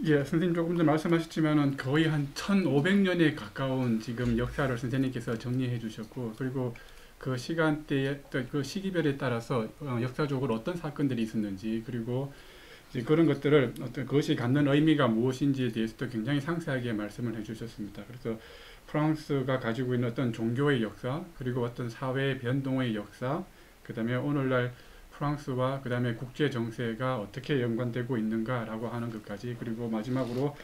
예, 선생님 조금 전에 말씀하셨지만은 거의 한 1500년에 가까운 지금 역사를 선생님께서 정리해 주셨고, 그리고 그 시간대에, 그 시기별에 따라서 역사적으로 어떤 사건들이 있었는지, 그리고 이제 그런 것들을 어떤 그것이 갖는 의미가 무엇인지에 대해서도 굉장히 상세하게 말씀을 해 주셨습니다. 그래서 프랑스가 가지고 있는 어떤 종교의 역사, 그리고 어떤 사회 변동의 역사, 그 다음에 오늘날 프랑스와 그 다음에 국제 정세가 어떻게 연관되고 있는가라고 하는 것까지, 그리고 마지막으로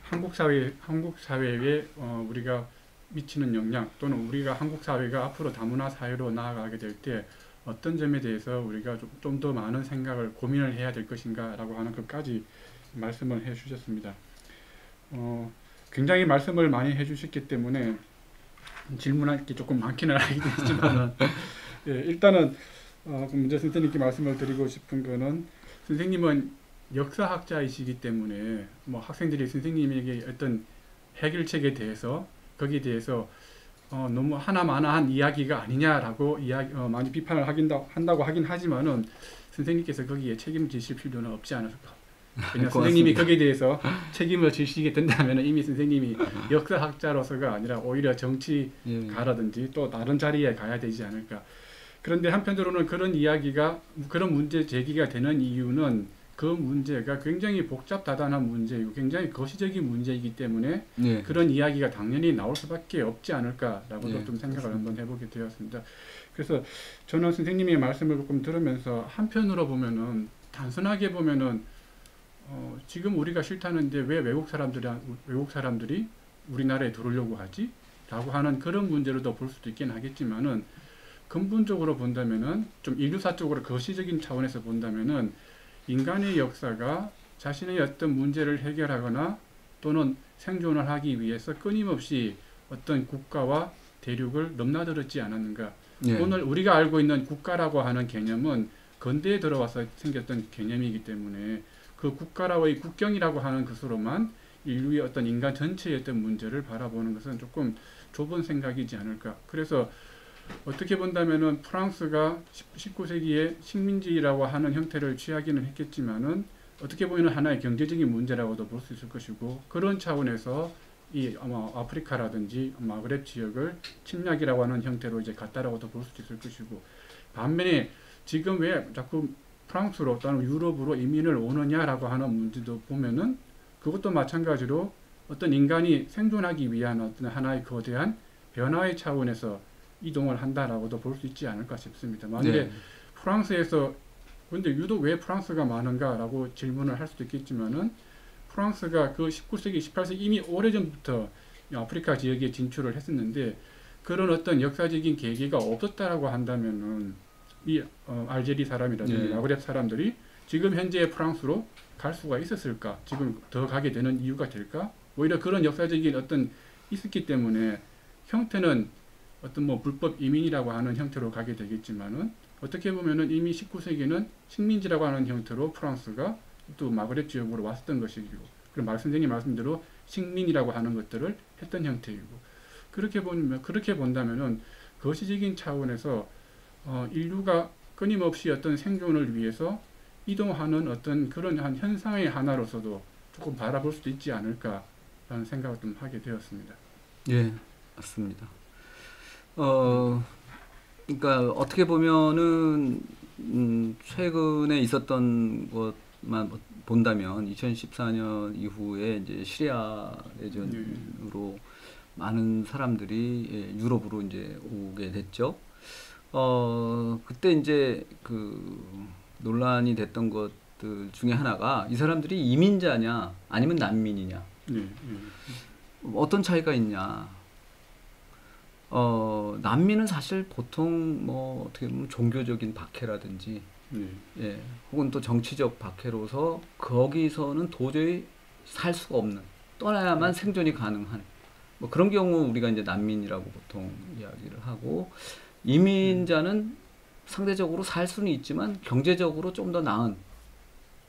한국 사회에 우리가 미치는 영향, 또는 우리가 한국 사회가 앞으로 다문화 사회로 나아가게 될 때 어떤 점에 대해서 우리가 좀 더 많은 생각을 고민을 해야 될 것인가라고 하는 것까지 말씀을 해 주셨습니다. 어, 굉장히 말씀을 많이 해 주셨기 때문에 질문할 게 조금 많기는 하겠지만 예, 일단은 먼저 선생님께 말씀을 드리고 싶은 거는, 선생님은 역사학자이시기 때문에 뭐 학생들이 선생님에게 어떤 해결책에 대해서 거기에 대해서 너무 하나마나한 이야기가 아니냐라고 많이 비판을 한다고 하긴 하지만은 선생님께서 거기에 책임지실 필요는 없지 않을까. 그냥 선생님이 고맙습니다. 거기에 대해서 책임을 지시게 된다면 이미 선생님이 역사학자로서가 아니라 오히려 예, 정치가라든지 또 다른 자리에 가야 되지 않을까. 그런데 한편으로는 그런 문제 제기가 되는 이유는 그 문제가 굉장히 복잡다단한 문제이고 굉장히 거시적인 문제이기 때문에 예, 그런 이야기가 당연히 나올 수밖에 없지 않을까라고도 예, 좀 생각을 그렇습니다. 한번 해보게 되었습니다. 그래서 저는 선생님의 말씀을 조금 들으면서 한편으로 보면은 단순하게 보면은 지금 우리가 싫다는데 왜 외국 사람들이 우리나라에 들어오려고 하지? 라고 하는 그런 문제로도 볼 수도 있긴 하겠지만은, 근본적으로 본다면은 좀 인류사적으로 거시적인 차원에서 본다면은 인간의 역사가 자신의 어떤 문제를 해결하거나 또는 생존을 하기 위해서 끊임없이 어떤 국가와 대륙을 넘나들었지 않았는가. 예, 오늘 우리가 알고 있는 국가라고 하는 개념은 근대에 들어와서 생겼던 개념이기 때문에 그 국가라의 국경이라고 하는 것으로만 인류의 어떤 인간 전체의 어떤 문제를 바라보는 것은 조금 좁은 생각이지 않을까. 그래서 어떻게 본다면은 프랑스가 19세기에 식민지라고 하는 형태를 취하기는 했겠지만은 어떻게 보면 하나의 경제적인 문제라고도 볼 수 있을 것이고, 그런 차원에서 이 아마 아프리카라든지 마그렙 지역을 침략이라고 하는 형태로 이제 갔다라고도 볼 수 있을 것이고, 반면에 지금 왜 자꾸 프랑스로 또는 유럽으로 이민을 오느냐라고 하는 문제도 보면은 그것도 마찬가지로 어떤 인간이 생존하기 위한 어떤 하나의 거대한 변화의 차원에서 이동을 한다라고도 볼 수 있지 않을까 싶습니다. 만일에 네, 프랑스에서, 근데 유독 왜 프랑스가 많은가라고 질문을 할 수도 있겠지만은, 프랑스가 그 19세기, 18세기 이미 오래전부터 아프리카 지역에 진출을 했었는데 그런 어떤 역사적인 계기가 없었다라고 한다면은 이 알제리 사람이라든지 예, 마그렙 사람들이 지금 현재 프랑스로 갈 수가 있었을까? 지금 더 가게 되는 이유가 될까? 오히려 그런 역사적인 어떤 있었기 때문에 형태는 어떤 뭐 불법 이민이라고 하는 형태로 가게 되겠지만은, 어떻게 보면은 이미 19세기는 식민지라고 하는 형태로 프랑스가 또 마그렙 지역으로 왔었던 것이고, 그리고 선생님 말씀대로 식민이라고 하는 것들을 했던 형태이고, 그렇게 본다면은 거시적인 차원에서 인류가 끊임없이 어떤 생존을 위해서 이동하는 어떤 그런 한 현상의 하나로서도 조금 바라볼 수도 있지 않을까라는 생각을 좀 하게 되었습니다. 예, 맞습니다. 어, 그러니까 어떻게 보면은 최근에 있었던 것만 본다면 2014년 이후에 이제 시리아 네, 내전으로 많은 사람들이 유럽으로 이제 오게 됐죠. 그때 이제 그 논란이 됐던 것들 중에 하나가 이 사람들이 이민자냐 아니면 난민이냐 네, 네, 어떤 차이가 있냐. 난민은 사실 보통 뭐 어떻게 보면 종교적인 박해라든지 네, 예, 혹은 또 정치적 박해로서 거기서는 도저히 살 수가 없는 떠나야만 생존이 가능한 뭐 그런 경우 우리가 이제 난민이라고 보통 이야기를 하고 이민자는 상대적으로 살 수는 있지만 경제적으로 좀 더 나은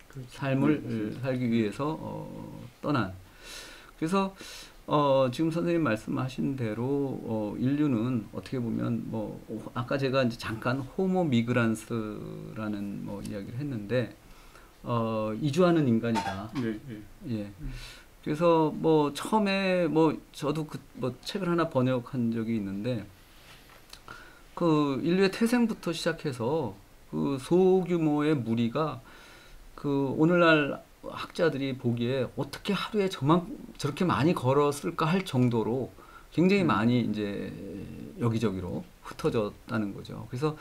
그렇죠. 네, 삶을 맞습니다. 살기 위해서 떠난 그래서 지금 선생님 말씀하신 대로 인류는 어떻게 보면 뭐 아까 제가 이제 잠깐 호모 미그란스라는 뭐 이야기를 했는데 이주하는 인간이다. 네, 네. 예. 그래서 뭐 처음에 뭐 저도 뭐 책을 하나 번역한 적이 있는데 그 인류의 태생부터 시작해서 그 소규모의 무리가 그 오늘날 학자들이 보기에 어떻게 하루에 저렇게 많이 걸었을까 할 정도로 굉장히 많이 이제 여기저기로 흩어졌다는 거죠. 그래서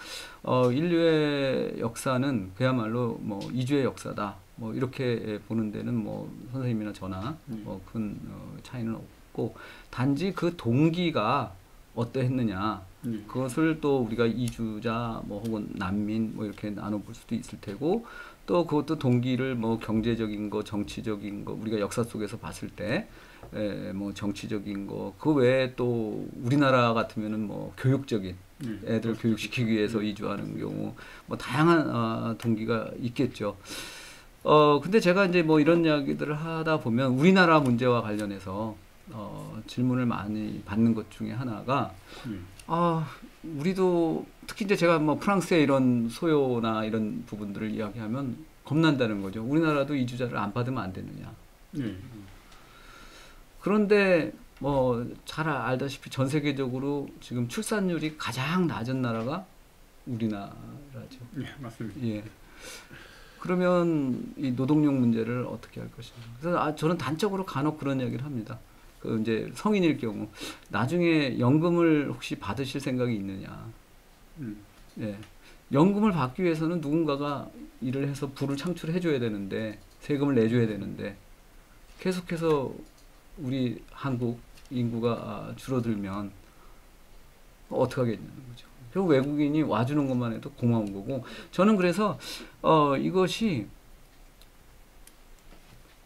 인류의 역사는 그야말로 뭐 이주의 역사다. 뭐 이렇게 보는 데는 뭐 선생님이나 저나 뭐 큰 차이는 없고 단지 그 동기가 어떠했느냐 그것을 또 우리가 이주자 뭐 혹은 난민 뭐 이렇게 나눠볼 수도 있을 테고 또 그것도 동기를 뭐 경제적인 거 정치적인 거 우리가 역사 속에서 봤을 때 뭐 정치적인 거 그 외에 또 우리나라 같으면은 뭐 교육적인 애들 교육시키기 위해서 이주하는 경우 뭐 다양한 동기가 있겠죠. 근데 제가 이제 뭐 이런 이야기들을 하다 보면 우리나라 문제와 관련해서 질문을 많이 받는 것 중에 하나가 우리도 특히 이제 제가 뭐 프랑스의 이런 소요나 이런 부분들을 이야기하면 겁난다는 거죠. 우리나라도 이주자를 안 받으면 안 되느냐. 그런데 뭐 잘 알다시피 전 세계적으로 지금 출산율이 가장 낮은 나라가 우리나라죠. 네, 맞습니다. 예. 그러면 이 노동력 문제를 어떻게 할 것인가. 그래서 저는 단적으로 간혹 그런 이야기를 합니다. 그 이제 성인일 경우 나중에 연금을 혹시 받으실 생각이 있느냐. 예. 연금을 받기 위해서는 누군가가 일을 해서 부를 창출해 줘야 되는데 세금을 내줘야 되는데 계속해서 우리 한국 인구가 줄어들면 어떻게 하겠냐는 거죠. 결국 외국인이 와주는 것만 해도 고마운 거고 저는 그래서 이것이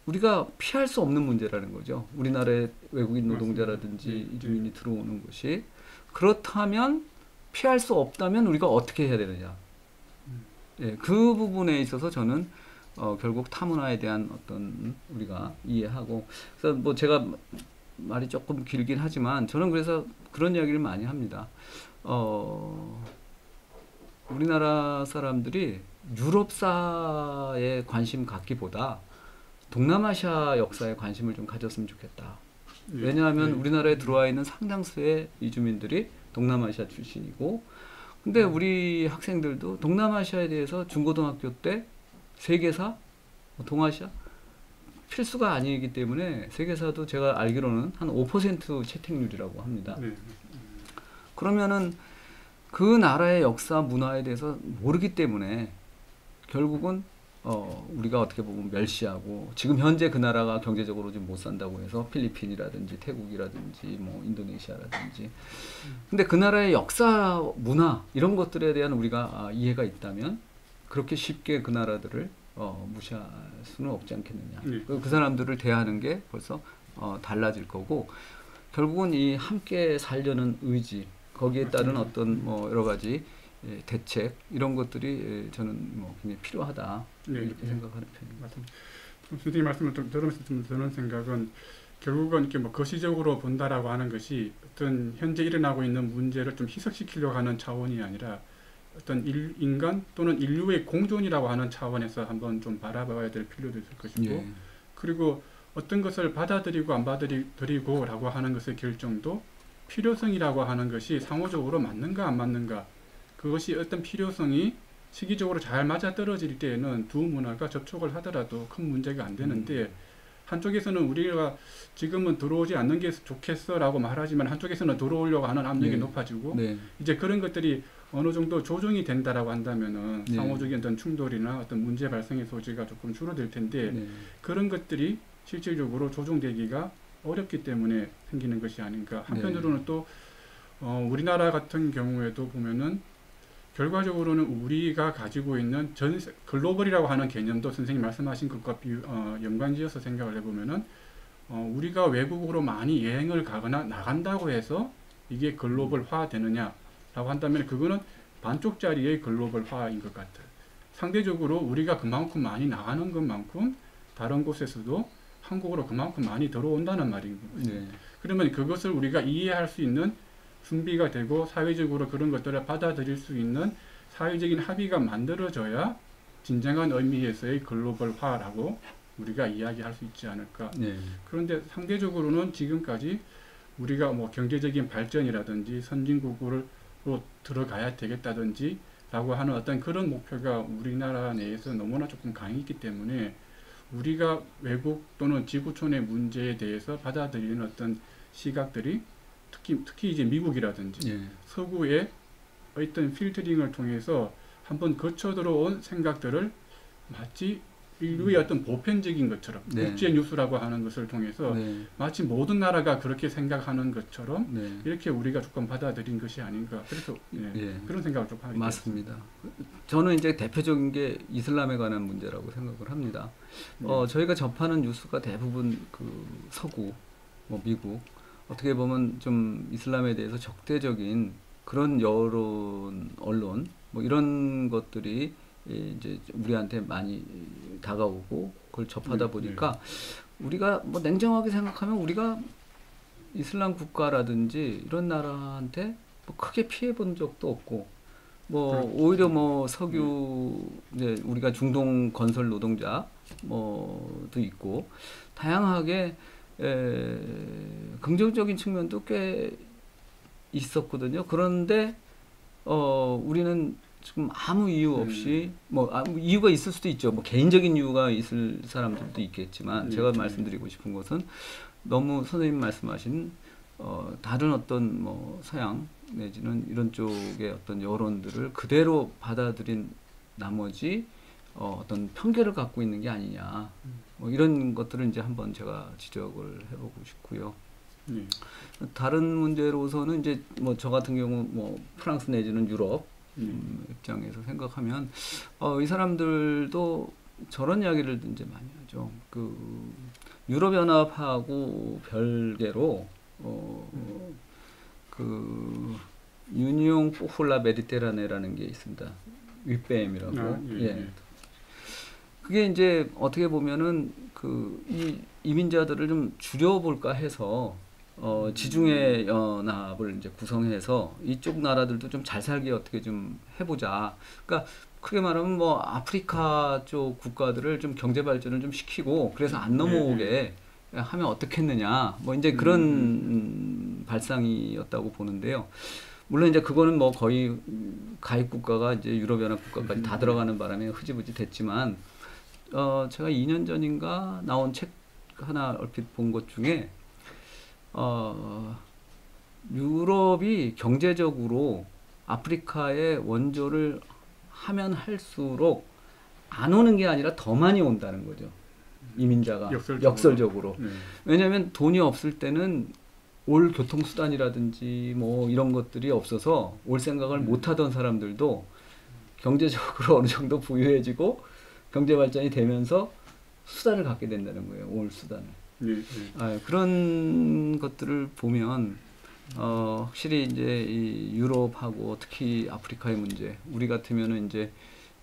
우리가 피할 수 없는 문제라는 거죠. 우리나라에 외국인 노동자라든지 이주민이 들어오는 것이 그렇다면 피할 수 없다면 우리가 어떻게 해야 되느냐. 예, 그 부분에 있어서 저는 결국 타문화에 대한 어떤 우리가 이해하고 그래서 뭐 제가 말이 조금 길긴 하지만 저는 그래서 그런 이야기를 많이 합니다. 우리나라 사람들이 유럽사에 관심 갖기보다 동남아시아 역사에 관심을 좀 가졌으면 좋겠다. 왜냐하면 우리나라에 들어와 있는 상당수의 이주민들이 동남아시아 출신이고 근데 우리 학생들도 동남아시아에 대해서 중고등학교 때 세계사, 동아시아 필수가 아니기 때문에 세계사도 제가 알기로는 한 5% 채택률이라고 합니다. 그러면은 그 나라의 역사, 문화에 대해서 모르기 때문에 결국은 우리가 어떻게 보면 멸시하고 지금 현재 그 나라가 경제적으로 좀 못 산다고 해서 필리핀이라든지 태국이라든지 뭐 인도네시아라든지 근데 그 나라의 역사, 문화 이런 것들에 대한 우리가 이해가 있다면 그렇게 쉽게 그 나라들을 무시할 수는 없지 않겠느냐. 그 사람들을 대하는 게 벌써 달라질 거고 결국은 이 함께 살려는 의지 거기에 따른 어떤 뭐 여러 가지 대책 이런 것들이 저는 뭐 굉장히 필요하다 이렇게 생각하는 편입니다. 맞습니다. 선생님 말씀을 들으면서 좀 드는 생각은 결국은 이렇게 뭐 거시적으로 본다라고 하는 것이 어떤 현재 일어나고 있는 문제를 좀 희석시키려고 하는 차원이 아니라 어떤 인간 또는 인류의 공존이라고 하는 차원에서 한번 좀 바라봐야 될 필요도 있을 것이고 그리고 어떤 것을 받아들이고 안 받아들이고 라고 하는 것의 결정도 필요성이라고 하는 것이 상호적으로 맞는가 안 맞는가 그것이 어떤 필요성이 시기적으로 잘 맞아떨어질 때에는 두 문화가 접촉을 하더라도 큰 문제가 안 되는데 한쪽에서는 우리가 지금은 들어오지 않는 게 좋겠어 라고 말하지만 한쪽에서는 들어오려고 하는 압력이 높아지고 이제 그런 것들이 어느 정도 조정이 된다라고 한다면은 상호적인 어떤 충돌이나 어떤 문제 발생의 소지가 조금 줄어들 텐데 그런 것들이 실질적으로 조정되기가 어렵기 때문에 생기는 것이 아닌가. 한편으로는 또 우리나라 같은 경우에도 보면은 결과적으로는 우리가 가지고 있는 글로벌이라고 하는 개념도 선생님 말씀하신 것과 연관지어서 생각을 해보면은 우리가 외국으로 많이 여행을 가거나 나간다고 해서 이게 글로벌화 되느냐라고 한다면 그거는 반쪽짜리의 글로벌화인 것 같아요. 상대적으로 우리가 그만큼 많이 나가는 것만큼 다른 곳에서도 한국으로 그만큼 많이 들어온다는 말인 거죠. 그러면 그것을 우리가 이해할 수 있는 준비가 되고 사회적으로 그런 것들을 받아들일 수 있는 사회적인 합의가 만들어져야 진정한 의미에서의 글로벌화라고 우리가 이야기할 수 있지 않을까. 네. 그런데 상대적으로는 지금까지 우리가 뭐 경제적인 발전이라든지 선진국으로 들어가야 되겠다든지 라고 하는 어떤 그런 목표가 우리나라 내에서 너무나 조금 강했기 때문에 우리가 외국 또는 지구촌의 문제에 대해서 받아들이는 어떤 시각들이 특히 이제 미국이라든지 네. 서구의 어떤 필터링을 통해서 한번 거쳐 들어온 생각들을 마치 인류의 어떤 보편적인 것처럼 네. 국제 뉴스라고 하는 것을 통해서 네. 마치 모든 나라가 그렇게 생각하는 것처럼 네. 이렇게 우리가 조금 받아들인 것이 아닌가. 그래서 예. 그런 생각을 좀 하게 맞습니다. 저는 이제 대표적인 게 이슬람에 관한 문제라고 생각을 합니다. 저희가 접하는 뉴스가 대부분 그 서구, 뭐 미국, 어떻게 보면 좀 이슬람에 대해서 적대적인 그런 여론, 언론, 뭐 이런 것들이 이제 우리한테 많이 다가오고 그걸 접하다 보니까 우리가 뭐 냉정하게 생각하면 우리가 이슬람 국가라든지 이런 나라한테 뭐 크게 피해 본 적도 없고 뭐 오히려 뭐 석유 이제 우리가 중동 건설 노동자 뭐도 있고 다양하게 긍정적인 측면도 꽤 있었거든요. 그런데 우리는 지금 아무 이유 없이 뭐 이유가 있을 수도 있죠. 뭐 개인적인 이유가 있을 사람들도 있겠지만 제가 말씀드리고 싶은 것은 너무 선생님 말씀하신 다른 어떤 뭐 서양 내지는 이런 쪽의 어떤 여론들을 그대로 받아들인 나머지 어떤 편견을 갖고 있는 게 아니냐. 뭐 이런 것들을 이제 한번 제가 지적을 해보고 싶고요. 다른 문제로서는 이제 뭐 저 같은 경우 뭐 프랑스 내지는 유럽 입장에서 생각하면 이 사람들도 저런 이야기를 이제 많이 하죠. 그 유럽 연합하고 별개로 그 유니옹 포폴라 메디테라네라는 게 있습니다. 윗뱀이라고. 예. 그게 이제 어떻게 보면은 그 이민자들을 좀 줄여볼까 해서 지중해 연합을 이제 구성해서 이쪽 나라들도 좀 잘 살게 어떻게 좀 해보자. 그러니까 크게 말하면 뭐 아프리카 쪽 국가들을 좀 경제 발전을 좀 시키고 그래서 안 넘어오게 하면 어떻겠느냐. 뭐 이제 그런 발상이었다고 보는데요. 물론 이제 그거는 뭐 거의 가입 국가가 이제 유럽 연합 국가까지 다 들어가는 바람에 흐지부지 됐지만 제가 2년 전인가 나온 책 하나 얼핏 본 것 중에 유럽이 경제적으로 아프리카에 원조를 하면 할수록 안 오는 게 아니라 더 많이 온다는 거죠. 이민자가 역설적으로. 왜냐하면 돈이 없을 때는 올 교통수단이라든지 뭐 이런 것들이 없어서 올 생각을 못 하던 사람들도 경제적으로 어느 정도 부유해지고 경제 발전이 되면서 수단을 갖게 된다는 거예요. 올 수단을. 그런 것들을 보면 확실히 이제 이 유럽하고 특히 아프리카의 문제, 우리 같으면은 이제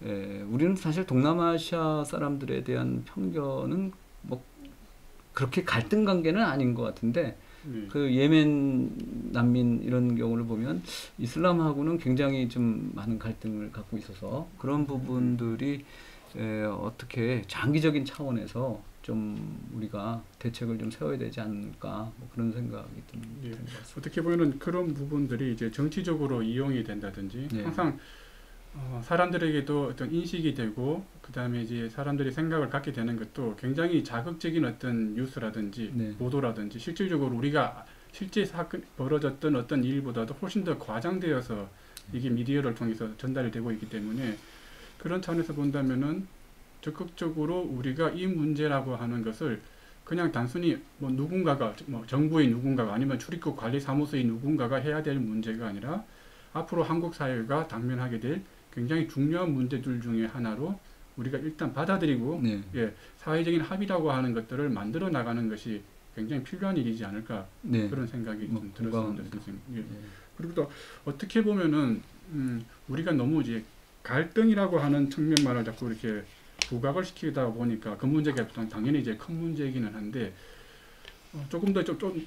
우리는 사실 동남아시아 사람들에 대한 편견은 뭐 그렇게 갈등 관계는 아닌 것 같은데 그 예멘 난민 이런 경우를 보면 이슬람하고는 굉장히 좀 많은 갈등을 갖고 있어서 그런 부분들이 어떻게 장기적인 차원에서 좀 우리가 대책을 좀 세워야 되지 않을까 뭐 그런 생각이 듭니다. 어떻게 보면은 그런 부분들이 이제 정치적으로 이용이 된다든지 항상 사람들에게도 어떤 인식이 되고 그 다음에 이제 사람들이 생각을 갖게 되는 것도 굉장히 자극적인 어떤 뉴스라든지 보도라든지 실질적으로 우리가 실제 사건 벌어졌던 어떤 일보다도 훨씬 더 과장되어서 이게 미디어를 통해서 전달이 되고 있기 때문에 그런 차원에서 본다면은 적극적으로 우리가 이 문제라고 하는 것을 그냥 단순히 뭐 누군가가 뭐 정부의 누군가가 아니면 출입국 관리사무소의 누군가가 해야 될 문제가 아니라 앞으로 한국 사회가 당면하게 될 굉장히 중요한 문제들 중에 하나로 우리가 일단 받아들이고 사회적인 합의라고 하는 것들을 만들어 나가는 것이 굉장히 필요한 일이지 않을까 그런 생각이 좀 들었습니다. 그리고 또 어떻게 보면은 우리가 너무 이제 갈등이라고 하는 측면만을 자꾸 이렇게 부각을 시키다 보니까 그 문제가 당연히 이제 큰 문제이기는 한데 조금 더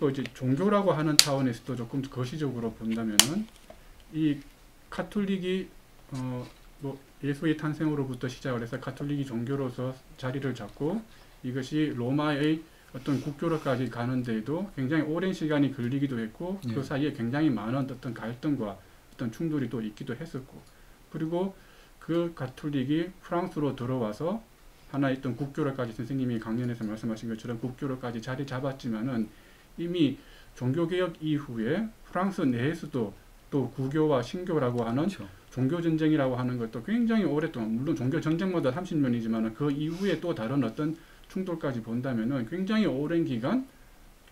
이제 종교라고 하는 차원에서도 조금 거시적으로 본다면은 이 카톨릭이 뭐 예수의 탄생으로부터 시작을 해서 가톨릭이 종교로서 자리를 잡고 이것이 로마의 어떤 국교로까지 가는데도 굉장히 오랜 시간이 걸리기도 했고 예. 그 사이에 굉장히 많은 어떤 갈등과 어떤 충돌이 또 있기도 했었고 그리고 그 가톨릭이 프랑스로 들어와서 하나의 어떤 국교로까지 선생님이 강연에서 말씀하신 것처럼 국교로까지 자리 잡았지만은 이미 종교개혁 이후에 프랑스 내에서도 또 구교와 신교라고 하는 그렇죠. 종교전쟁이라고 하는 것도 굉장히 오랫동안 물론 종교전쟁마다 30년이지만 그 이후에 또 다른 어떤 충돌까지 본다면은 굉장히 오랜 기간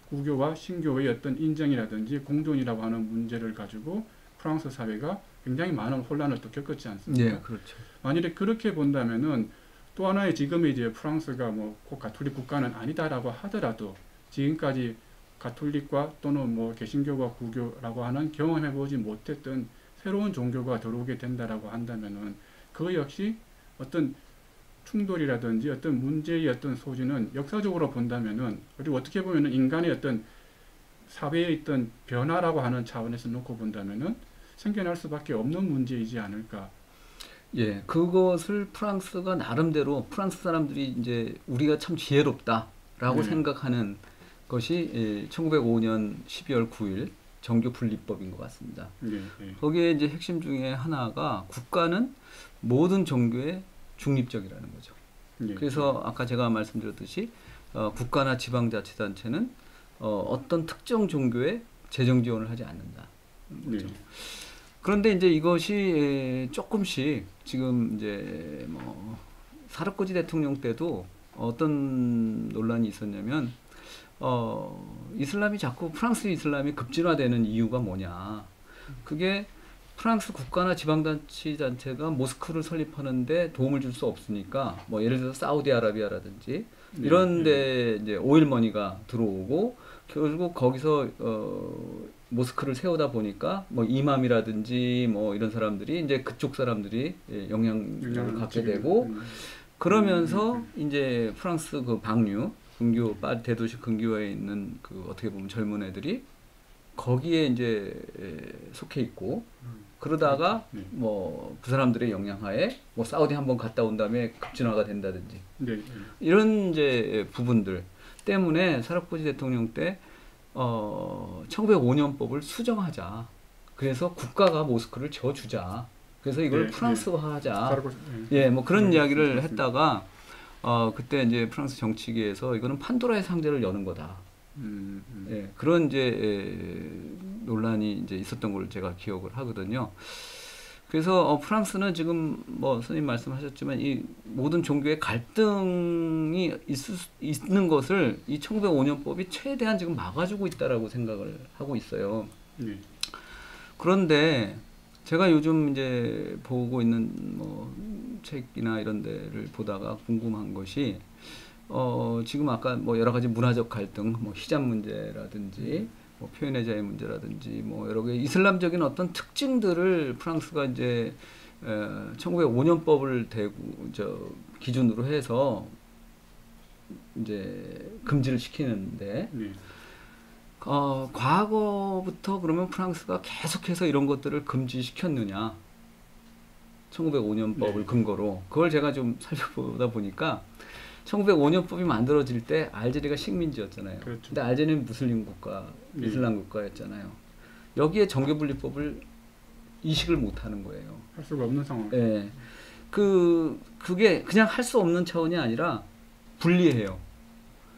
구교와 신교의 어떤 인정이라든지 공존이라고 하는 문제를 가지고 프랑스 사회가 굉장히 많은 혼란을 또 겪었지 않습니까? 예, 그렇죠. 만일에 그렇게 본다면은 또 하나의 지금의 이제 프랑스가 뭐 꼭 가톨릭 국가는 아니다라고 하더라도 지금까지 가톨릭과 또는 뭐 개신교와 구교라고 하는 경험해보지 못했던 새로운 종교가 들어오게 된다라고 한다면은 그 역시 어떤 충돌이라든지 어떤 문제의 어떤 소지는 역사적으로 본다면은 그리고 어떻게 보면은 인간의 어떤 사회의 어떤 변화라고 하는 차원에서 놓고 본다면은 생겨날 수밖에 없는 문제이지 않을까. 예, 그것을 프랑스가 나름대로 프랑스 사람들이 이제 우리가 참 지혜롭다라고 생각하는 것이 1905년 12월 9일 정교 분리법인 것 같습니다. 거기에 이제 핵심 중에 하나가 국가는 모든 종교의 중립적이라는 거죠. 그래서 아까 제가 말씀드렸듯이 국가나 지방자치단체는 어떤 특정 종교에 재정 지원을 하지 않는다. 거죠. 그런데 이제 이것이 조금씩 지금 이제 뭐 사르코지 대통령 때도 어떤 논란이 있었냐면 이슬람이 자꾸 프랑스 이슬람이 급진화되는 이유가 뭐냐. 그게 프랑스 국가나 지방자치단체가 모스크를 설립하는데 도움을 줄 수 없으니까 뭐 예를 들어서 사우디아라비아라든지 이런데 이제 오일머니가 들어오고 결국 거기서 모스크를 세우다 보니까 뭐 이맘이라든지 뭐 이런 사람들이 이제 그쪽 사람들이 영향력을 갖게 되고 그러면서 이제 프랑스 그 방류 근교 대도시 근교에 있는 그 어떻게 보면 젊은 애들이 거기에 이제 속해 있고 그러다가 뭐 그 사람들의 영향하에 뭐 사우디 한번 갔다 온 다음에 급진화가 된다든지 이런 이제 부분들 때문에 사르코지 대통령 때 1905년법을 수정하자. 그래서 국가가 모스크를 지어주자. 그래서 이걸 프랑스화하자. 예, 뭐 그런 이야기를 했다가 그때 이제 프랑스 정치계에서 이거는 판도라의 상자를 여는 거다. 예, 그런 이제 논란이 이제 있었던 걸 제가 기억을 하거든요. 그래서 프랑스는 지금 뭐 선생님 말씀하셨지만 이 모든 종교의 갈등이 있는 것을 이 1905년법이 최대한 지금 막아주고 있다라고 생각을 하고 있어요. 그런데 제가 요즘 이제 보고 있는 뭐 책이나 이런 데를 보다가 궁금한 것이 지금 아까 뭐 여러 가지 문화적 갈등, 뭐 히잡 문제라든지 뭐 표현의 자유 문제라든지 뭐 여러 개 이슬람적인 어떤 특징들을 프랑스가 이제 1905년법을 기준으로 해서 이제 금지를 시키는데 과거부터 그러면 프랑스가 계속해서 이런 것들을 금지시켰느냐? 1905년법을 근거로 그걸 제가 좀 살펴보다 보니까 1905년법이 만들어질 때 알제리가 식민지였잖아요. 그렇죠. 근데 알제리는 무슬림 국가, 이슬람 국가였잖아요. 여기에 정교분리법을 이식을 못하는 거예요. 할 수가 없는 상황. 네, 그게 그냥 할 수 없는 차원이 아니라 분리해요.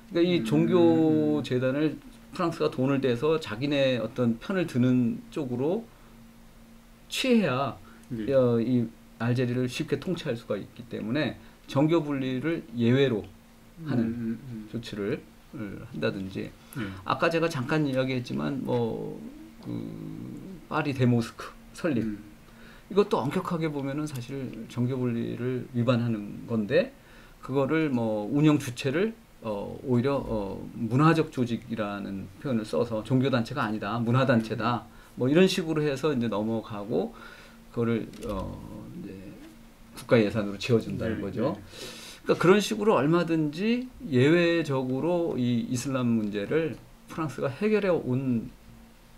그러니까 이 종교 재단을 프랑스가 돈을 대서 자기네 어떤 편을 드는 쪽으로 취해야 이 알제리를 쉽게 통치할 수가 있기 때문에 정교 분리를 예외로 하는 조치를 한다든지 아까 제가 잠깐 이야기했지만 파리 대모스크 설립 이것도 엄격하게 보면은 사실 정교 분리를 위반하는 건데 그거를 뭐 운영 주체를 오히려 문화적 조직이라는 표현을 써서 종교 단체가 아니다 문화 단체다 뭐 이런 식으로 해서 이제 넘어가고 그거를 이제 국가 예산으로 지어준다는 거죠. 그러니까 그런 식으로 얼마든지 예외적으로 이 이슬람 문제를 프랑스가 해결해 온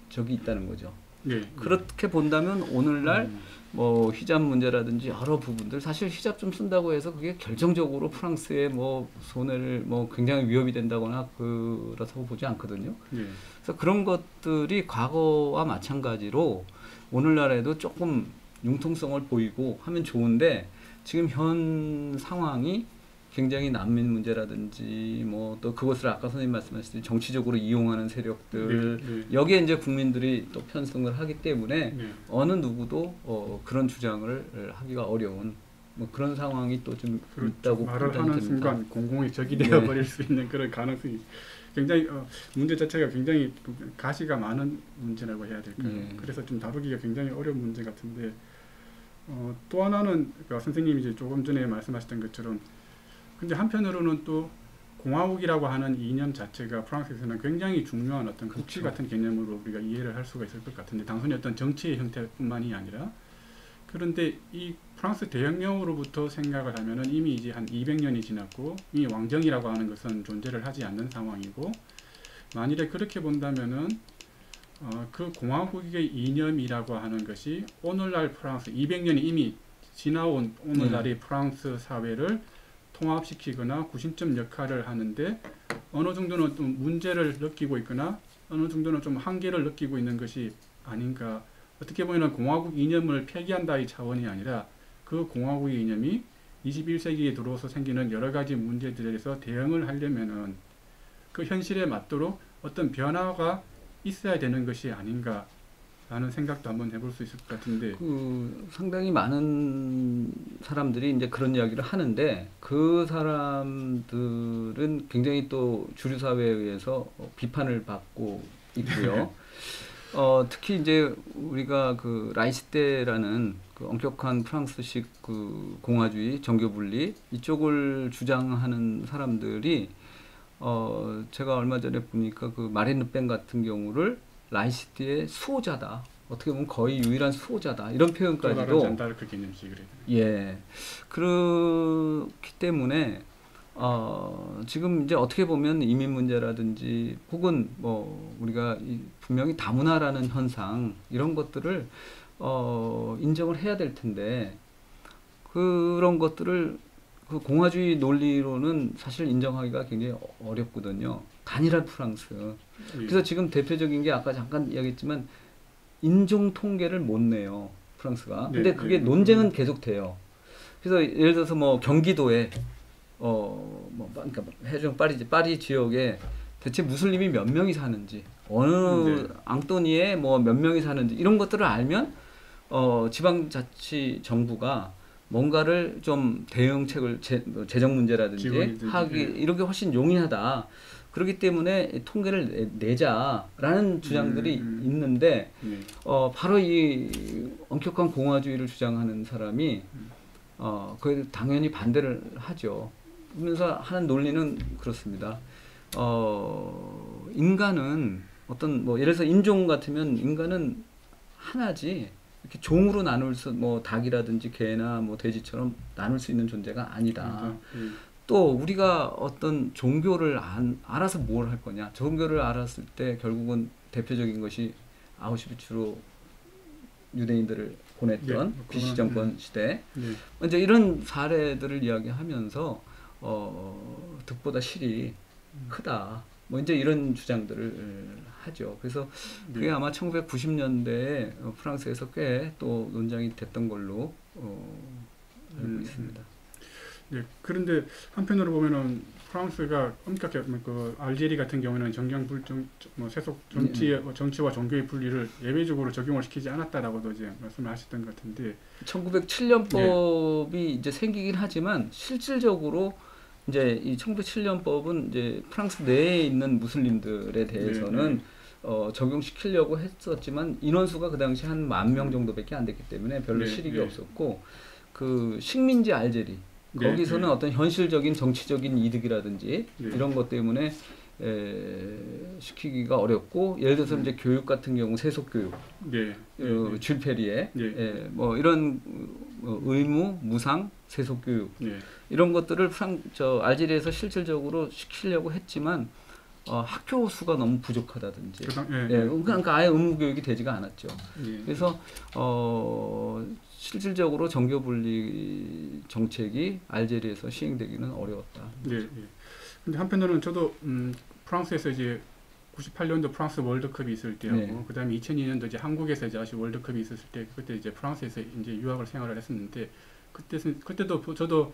적이 있다는 거죠. 네. 그렇게 본다면 오늘날 뭐 히잡 문제라든지 여러 부분들 사실 히잡 좀 쓴다고 해서 그게 결정적으로 프랑스의 뭐 손해를 뭐 굉장히 위협이 된다거나 그렇다고 보지 않거든요. 네. 그래서 그런 것들이 과거와 마찬가지로 오늘날에도 조금 융통성을 보이고 하면 좋은데 지금 현 상황이 굉장히 난민 문제라든지 뭐 또 그것을 아까 선생님 말씀하셨듯이 정치적으로 이용하는 세력들 네, 네. 여기에 이제 국민들이 또 편승을 하기 때문에 네. 어느 누구도 그런 주장을 하기가 어려운 뭐 그런 상황이 또 좀 있다고 말을 판단이 하는 됩니다. 순간 공공이 적이 되어 네. 버릴 수 있는 그런 가능성이 굉장히 문제 자체가 굉장히 가시가 많은 문제라고 해야 될까요? 네. 그래서 좀 다루기가 굉장히 어려운 문제 같은데 또 하나는 그러니까 선생님이 이제 조금 전에 말씀하셨던 것처럼 근데 한편으로는 또 공화국이라고 하는 이념 자체가 프랑스에서는 굉장히 중요한 어떤 국시 그렇죠. 같은 개념으로 우리가 이해를 할 수가 있을 것 같은데 단순히 어떤 정치의 형태뿐만이 아니라 그런데 이 프랑스 대혁명으로부터 생각을 하면은 이미 이제 한 200년이 지났고 이미 왕정이라고 하는 것은 존재를 하지 않는 상황이고 만일에 그렇게 본다면은 그 공화국의 이념이라고 하는 것이 오늘날 프랑스 200년이 이미 지나온 오늘날의 프랑스 사회를 통합시키거나 구심점 역할을 하는데 어느 정도는 좀 문제를 느끼고 있거나 어느 정도는 좀 한계를 느끼고 있는 것이 아닌가. 어떻게 보면 공화국 이념을 폐기한다의 차원이 아니라 그 공화국의 이념이 21세기에 들어와서 생기는 여러 가지 문제들에 대해서 대응을 하려면은 그 현실에 맞도록 어떤 변화가 있어야 되는 것이 아닌가 라는 생각도 한번 해볼 수 있을 것 같은데 상당히 많은 사람들이 이제 그런 이야기를 하는데 그 사람들은 굉장히 또 주류 사회에 의해서 비판을 받고 있고요. 특히 이제 우리가 그 라이시대라는 그 엄격한 프랑스식 그 공화주의, 정교 분리 이쪽을 주장하는 사람들이 제가 얼마 전에 보니까 그 마린 르펜 같은 경우를 라이시대의 수호자다. 어떻게 보면 거의 유일한 수호자다. 이런 표현까지도 잔다르크 개념식 그래요. 예. 그렇기 때문에 지금 이제 어떻게 보면 이민 문제라든지 혹은 뭐 우리가 분명히 다문화라는 현상 이런 것들을 인정을 해야 될 텐데 그런 것들을 그 공화주의 논리로는 사실 인정하기가 굉장히 어렵거든요. 단일한 프랑스. 그래서 지금 대표적인 게 아까 잠깐 이야기했지만 인종 통계를 못 내요. 프랑스가. 근데 그게 논쟁은 계속 돼요. 그래서 예를 들어서 뭐 경기도에 그러니까 해중 파리 지역에 대체 무슬림이 몇 명이 사는지 어느 앙토니에 뭐 몇 명이 사는지 이런 것들을 알면 지방자치 정부가 뭔가를 좀 대응책을 재정 문제라든지 하기 이런 게 훨씬 용이하다. 그렇기 때문에 통계를 내자라는 주장들이 있는데 바로 이 엄격한 공화주의를 주장하는 사람이 그에 당연히 반대를 하죠. 그러면서 하는 논리는 그렇습니다. 인간은 어떤 뭐 예를 들어서 인종 같으면 인간은 하나지 이렇게 종으로 나눌 수 뭐 닭이라든지 개나 뭐 돼지처럼 나눌 수 있는 존재가 아니다. 또 우리가 어떤 종교를 알아서 뭘 할 거냐. 종교를 알았을 때 결국은 대표적인 것이 아우슈비츠로 유대인들을 보냈던 비시 정권 시대. 이제 이런 사례들을 이야기하면서 득보다 실이 크다. 뭐 이제 이런 주장들을 하죠. 그래서 그게 아마 1990년대에 프랑스에서 꽤 또 논쟁이 됐던 걸로 알고 있습니다. 네, 그런데 한편으로 보면은 프랑스가 엄격하게 그 알제리 같은 경우는 정경불정 뭐 세속 정치와 종교의 분리를 예외적으로 적용을 시키지 않았다라고도 이제 말씀을 하셨던 것 같은데 1907년법이 이제 생기긴 하지만 실질적으로 이제 이 1907년법은 이제 프랑스 내에 있는 무슬림들에 대해서는 적용시키려고 했었지만 인원수가 그 당시 한 10,000명 정도밖에 안 됐기 때문에 별로 실익이 없었고 그 식민지 알제리 거기서는 어떤 현실적인 정치적인 이득이라든지 이런 것 때문에 시키기가 어렵고 예를 들어서 이제 교육 같은 경우 세속 교육, 줄 페리에 뭐 이런 의무, 무상, 세속 교육 이런 것들을 알제리에서 실질적으로 시키려고 했지만 학교 수가 너무 부족하다든지, 예, 예. 그러니까 아예 의무 교육이 되지가 않았죠. 예. 그래서 실질적으로 정교 분리 정책이 알제리에서 시행되기는 어려웠다. 예, 예. 근데 한편으로는 저도 프랑스에서 이제 98년도 프랑스 월드컵이 있을 때하고 네. 그다음에 2002년도 이제 한국에서 이제 다시 월드컵이 있었을 때 그때 이제 프랑스에서 이제 유학을 생활을 했었는데 그때도 저도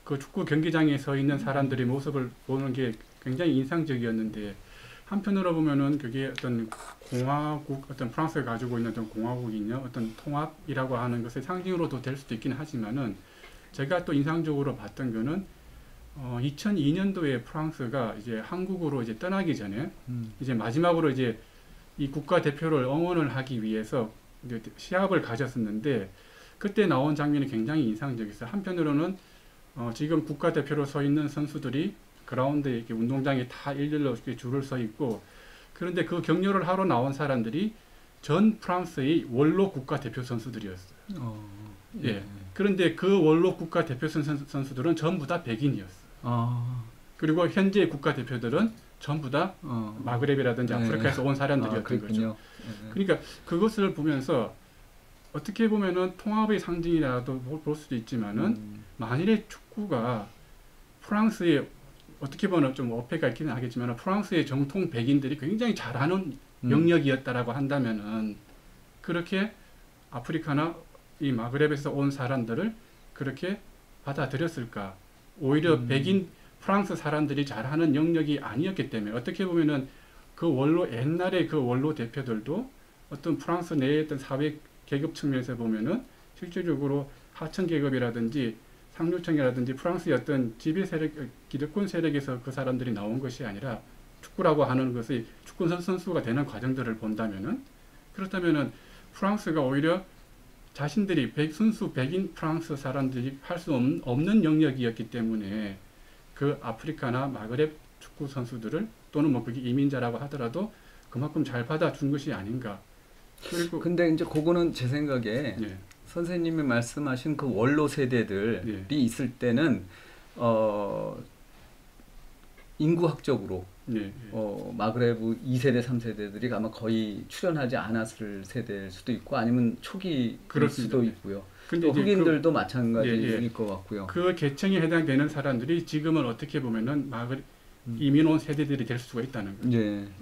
그 축구 경기장에 서 있는 사람들의 모습을 보는 게 굉장히 인상적이었는데 한편으로 보면은 그게 어떤 공화국 어떤 프랑스가 가지고 있는 어떤 공화국이냐 어떤 통합이라고 하는 것의 상징으로도 될 수도 있긴 하지만은 제가 또 인상적으로 봤던 거는 2002년도에 프랑스가 이제 한국으로 이제 떠나기 전에 이제 마지막으로 이제 이 국가 대표를 응원을 하기 위해서 이제 시합을 가졌었는데 그때 나온 장면이 굉장히 인상적이었어요. 한편으로는 지금 국가 대표로 서 있는 선수들이 그라운드에 이렇게 운동장에 다 일렬로 이렇게 줄을 서 있고 그런데 그 격려를 하러 나온 사람들이 전 프랑스의 원로 국가 대표 선수들이었어요. 예. 그런데 그 원로 국가 대표 선수들은 전부 다 백인이었어요. 그리고 현재 국가 대표들은 전부 다 마그렙이라든지 아프리카에서 온 사람들이었던 거죠. 그러니까 그것을 보면서 어떻게 보면은 통합의 상징이라도 볼 수도 있지만은 만일에 축구가 프랑스의 어떻게 보면 좀 어폐가 있기는 하겠지만 프랑스의 정통 백인들이 굉장히 잘하는 영역이었다라고 한다면은 그렇게 아프리카나 이 마그렙에서 온 사람들을 그렇게 받아들였을까? 오히려 백인 프랑스 사람들이 잘하는 영역이 아니었기 때문에 어떻게 보면은 그 원로 옛날에 그 원로 대표들도 어떤 프랑스 내의 어떤 사회 계급 측면에서 보면은 실질적으로 하층 계급이라든지 상류층이라든지 프랑스의 어떤 지배 세력, 기득권 세력에서 그 사람들이 나온 것이 아니라 축구라고 하는 것이 축구 선수가 되는 과정들을 본다면은 그렇다면은 프랑스가 오히려 자신들이 순수 백인 프랑스 사람들이 할 수 없는 영역이었기 때문에 그 아프리카나 마그렙 축구 선수들을 또는 뭐 그게 이민자라고 하더라도 그만큼 잘 받아준 것이 아닌가. 그리고 근데 이제 그거는 제 생각에 예. 선생님이 말씀하신 그 원로 세대들이 있을 때는 인구학적으로 마그레브 2세대, 3세대들이 아마 거의 출연하지 않았을 세대일 수도 있고 아니면 초기일 수도 있고요. 또 흑인들도 마찬가지일 것 같고요. 그 계층에 해당되는 사람들이 지금은 어떻게 보면은 이민 온 세대들이 될 수가 있다는 거죠.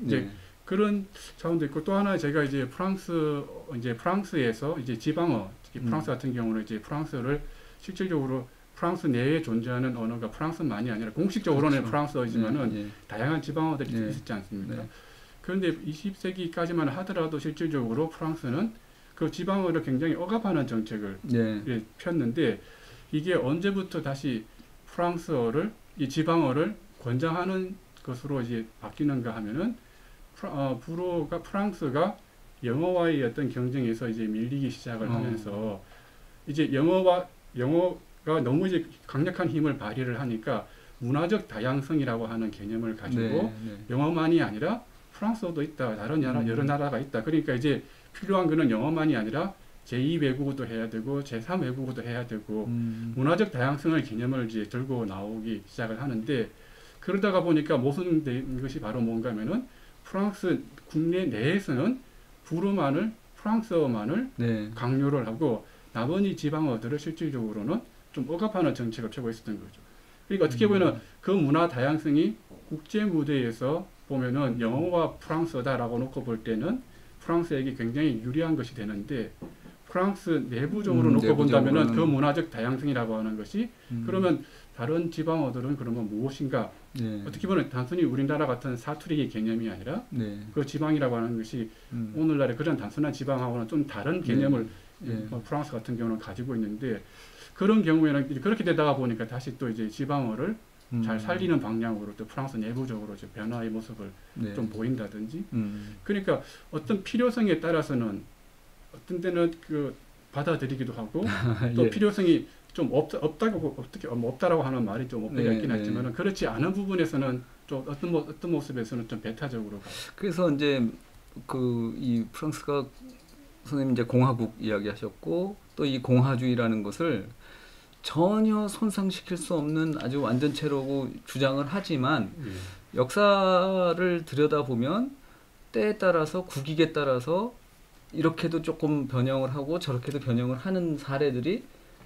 이제 그런 차원도 있고 또 하나 제가 이제 프랑스에서 이제 지방어 프랑스 같은 경우는 이제 프랑스를 실질적으로 프랑스 내에 존재하는 언어가 프랑스만이 아니라 공식적으로는 그렇죠. 프랑스어이지만은 다양한 지방어들이 있지 않습니까? 그런데 20세기까지만 하더라도 실질적으로 프랑스는 그 지방어를 굉장히 억압하는 정책을 폈는데 이게 언제부터 다시 프랑스어를 이 지방어를 권장하는 것으로 이제 바뀌는가 하면은 프랑스가 영어와의 어떤 경쟁에서 이제 밀리기 시작을 하면서 이제 영어가 너무 이제 강력한 힘을 발휘를 하니까 문화적 다양성이라고 하는 개념을 가지고 영어만이 아니라 프랑스어도 있다, 다른 여러 나라가 있다. 그러니까 이제 필요한 거는 영어만이 아니라 제2 외국어도 해야 되고 제3 외국어도 해야 되고 문화적 다양성의 개념을 이제 들고 나오기 시작을 하는데 그러다가 보니까 모순된 것이 바로 뭔가 하면은 프랑스 국내 내에서는 프랑스어만을 강요를 하고 나머지 지방어들을 실질적으로는 좀 억압하는 정책을 펴고 있었던 거죠. 그러니까 어떻게 보면 그 문화 다양성이 국제 무대에서 보면은 영어와 프랑스어다라고 놓고 볼 때는 프랑스에게 굉장히 유리한 것이 되는데 프랑스 내부적으로 놓고 본다면은 그 문화적 다양성이라고 하는 것이 그러면 다른 지방어들은 그러면 무엇인가? 어떻게 보면 단순히 우리나라 같은 사투리의 개념이 아니라 그 지방이라고 하는 것이 오늘날의 그런 단순한 지방하고는 좀 다른 개념을 프랑스 같은 경우는 가지고 있는데 그런 경우에는 그렇게 되다가 보니까 다시 또 이제 지방어를 잘 살리는 방향으로 또 프랑스 내부적으로 이제 변화의 모습을 좀 보인다든지 그러니까 어떤 필요성에 따라서는 어떤 때는 그 받아들이기도 하고 또 필요성이 좀 없다라고 하는 말이 좀 없게 있긴 하지만은 그렇지 않은 부분에서는 좀 어떤 모습에서는 좀 배타적으로 가요. 그래서 이제 이 프랑스가 선생님 이제 공화국 이야기하셨고 또 이 공화주의라는 것을 전혀 손상시킬 수 없는 아주 완전체라고 주장을 하지만 역사를 들여다보면 때에 따라서 국익에 따라서 이렇게도 조금 변형을 하고 저렇게도 변형을 하는 사례들이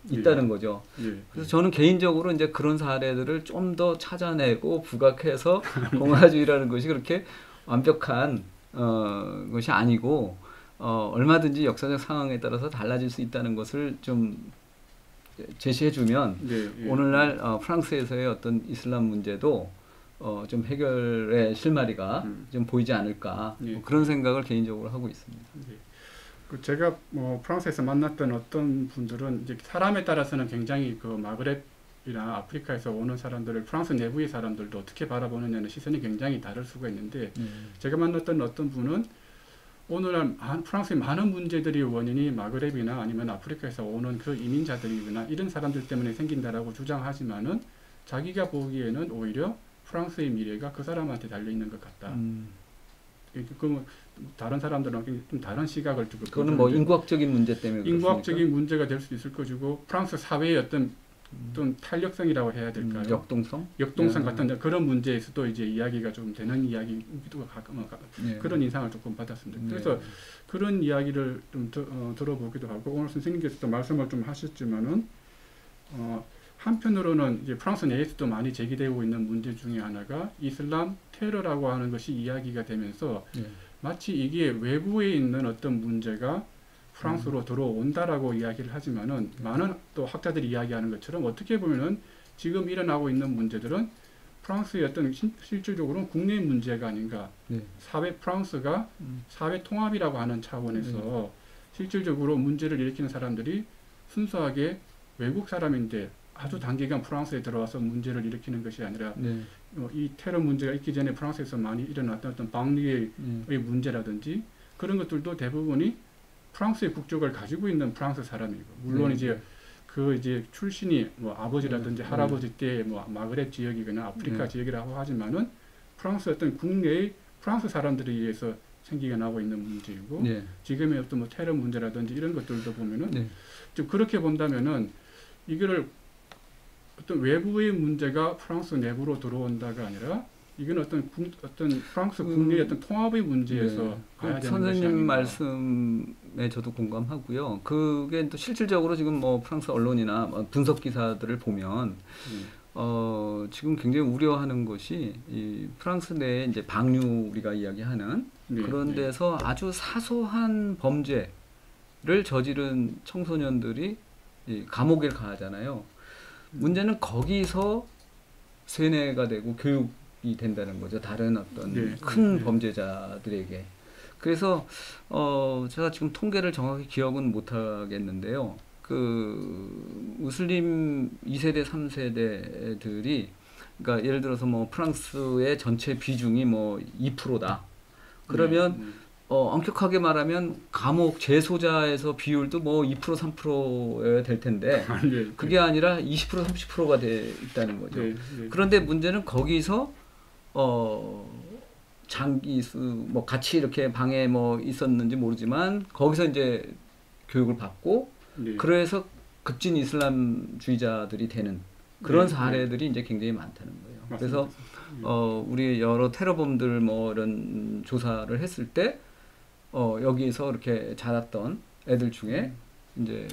있다는 거죠. 그래서 저는 개인적으로 이제 그런 사례들을 좀 더 찾아내고 부각해서 공화주의라는 것이 그렇게 완벽한 것이 아니고 얼마든지 역사적 상황에 따라서 달라질 수 있다는 것을 좀 제시해주면 오늘날 프랑스에서의 어떤 이슬람 문제도 좀 해결의 실마리가 좀 보이지 않을까 뭐 그런 생각을 개인적으로 하고 있습니다. 제가 뭐 프랑스에서 만났던 어떤 분들은 이제 사람에 따라서는 굉장히 그 마그렙이나 아프리카에서 오는 사람들을 프랑스 내부의 사람들도 어떻게 바라보느냐는 시선이 굉장히 다를 수가 있는데 제가 만났던 어떤 분은 오늘날 프랑스의 많은 문제들이 원인이 마그렙이나 아니면 아프리카에서 오는 그 이민자들이거나 이런 사람들 때문에 생긴다라고 주장하지만은 자기가 보기에는 오히려 프랑스의 미래가 그 사람한테 달려있는 것 같다. 그 다른 사람들은 좀 다른 시각을 두고 그거는 뭐 인구학적인 문제 때문에 인구학적인 문제가 될 수 있을 것이고 프랑스 사회의 어떤 탄력성이라고 해야 될까요? 역동성 같은 그런 문제에서도 이제 이야기가 좀 되는 이야기도 가끔 그런 인상을 조금 받았습니다. 그래서 그런 이야기를 좀 들어보기도 하고 오늘 선생님께서도 말씀을 좀 하셨지만은 한편으로는 이제 프랑스 내에서도 많이 제기되고 있는 문제 중에 하나가 이슬람 테러라고 하는 것이 이야기가 되면서 마치 이게 외부에 있는 어떤 문제가 프랑스로 들어온다라고 이야기를 하지만은 많은 또 학자들이 이야기하는 것처럼 어떻게 보면은 지금 일어나고 있는 문제들은 프랑스의 어떤 실질적으로는 국내 문제가 아닌가. 프랑스가 사회 통합이라고 하는 차원에서 실질적으로 문제를 일으키는 사람들이 순수하게 외국 사람인데 아주 단기간 프랑스에 들어와서 문제를 일으키는 것이 아니라 이 테러 문제가 있기 전에 프랑스에서 많이 일어났던 어떤 방리의 문제라든지 그런 것들도 대부분이 프랑스의 국적을 가지고 있는 프랑스 사람이고 물론 이제 출신이 뭐 아버지라든지 할아버지 때 뭐 마그렙 지역이거나 아프리카 지역이라고 하지만은 프랑스 어떤 국내의 프랑스 사람들에 의해서 생기게 나고 있는 문제이고 지금의 어떤 뭐 테러 문제라든지 이런 것들도 보면은 좀 그렇게 본다면은 이거를 어떤 외부의 문제가 프랑스 내부로 들어온다가 아니라 이건 어떤 프랑스 국내의 어떤 통합의 문제에서 가야 되는 것이 아닌가. 선생님 말씀에 저도 공감하고요. 그게 또 실질적으로 지금 뭐 프랑스 언론이나 분석 기사들을 보면 지금 굉장히 우려하는 것이 이 프랑스 내에 이제 방류 우리가 이야기하는 그런 데서 아주 사소한 범죄를 저지른 청소년들이 감옥에 가잖아요. 문제는 거기서 세뇌가 되고 교육이 된다는 거죠. 다른 어떤 큰 범죄자들에게. 그래서 제가 지금 통계를 정확히 기억은 못 하겠는데요. 그 무슬림 2세대, 3세대들이 그러니까 예를 들어서 뭐 프랑스의 전체 비중이 뭐 2%다. 그러면 엄격하게 말하면 감옥 재소자에서 비율도 뭐 2%, 3%여야 될 텐데 그게 아니라 20%, 30%가 돼 있다는 거죠. 그런데 문제는 거기서 장기수 뭐 같이 이렇게 방에 뭐 있었는지 모르지만 거기서 이제 교육을 받고 그래서 급진 이슬람주의자들이 되는 그런 사례들이 이제 굉장히 많다는 거예요. 맞습니다. 그래서 우리 여러 테러범들 뭐 이런 조사를 했을 때 여기서 이렇게 자랐던 애들 중에 이제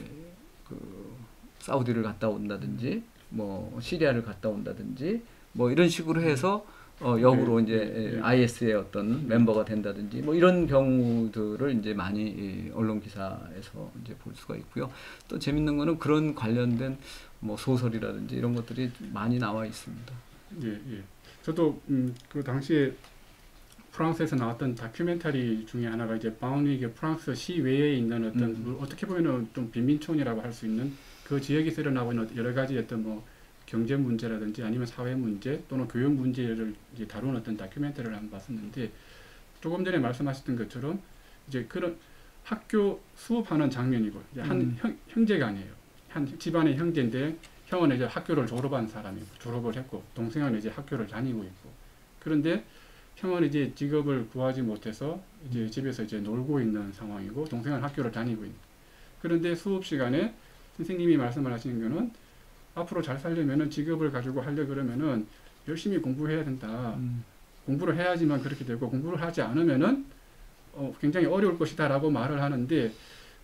그 사우디를 갔다 온다든지 뭐 시리아를 갔다 온다든지 뭐 이런 식으로 해서 역으로 이제 IS의 어떤 멤버가 된다든지 뭐 이런 경우들을 이제 많이 언론 기사에서 이제 볼 수가 있고요. 또 재밌는 거는 그런 관련된 뭐 소설이라든지 이런 것들이 많이 나와 있습니다. 저도 그 당시에 프랑스에서 나왔던 다큐멘터리 중에 하나가 이제 바우니게 프랑스 시외에 있는 어떤 어떻게 보면은 좀 빈민촌이라고 할 수 있는 그 지역에서 일어나고 있는 여러 가지 어떤 뭐 경제 문제라든지 아니면 사회 문제 또는 교육 문제를 이제 다루는 어떤 다큐멘터리를 한번 봤었는데 조금 전에 말씀하셨던 것처럼 이제 그런 학교 수업하는 장면이고 이제 한 형제가 아니에요. 한 집안의 형제인데 형은 이제 학교를 졸업한 사람이고 졸업을 했고 동생은 이제 학교를 다니고 있고 그런데 형은 이제 직업을 구하지 못해서 이제 집에서 이제 놀고 있는 상황이고 동생은 학교를 다니고 있는. 그런데 수업 시간에 선생님이 말씀을 하시는 거는 앞으로 잘 살려면은 직업을 가지고 하려 그러면은 열심히 공부해야 된다. 공부를 해야지만 그렇게 되고 공부를 하지 않으면은 굉장히 어려울 것이다라고 말을 하는데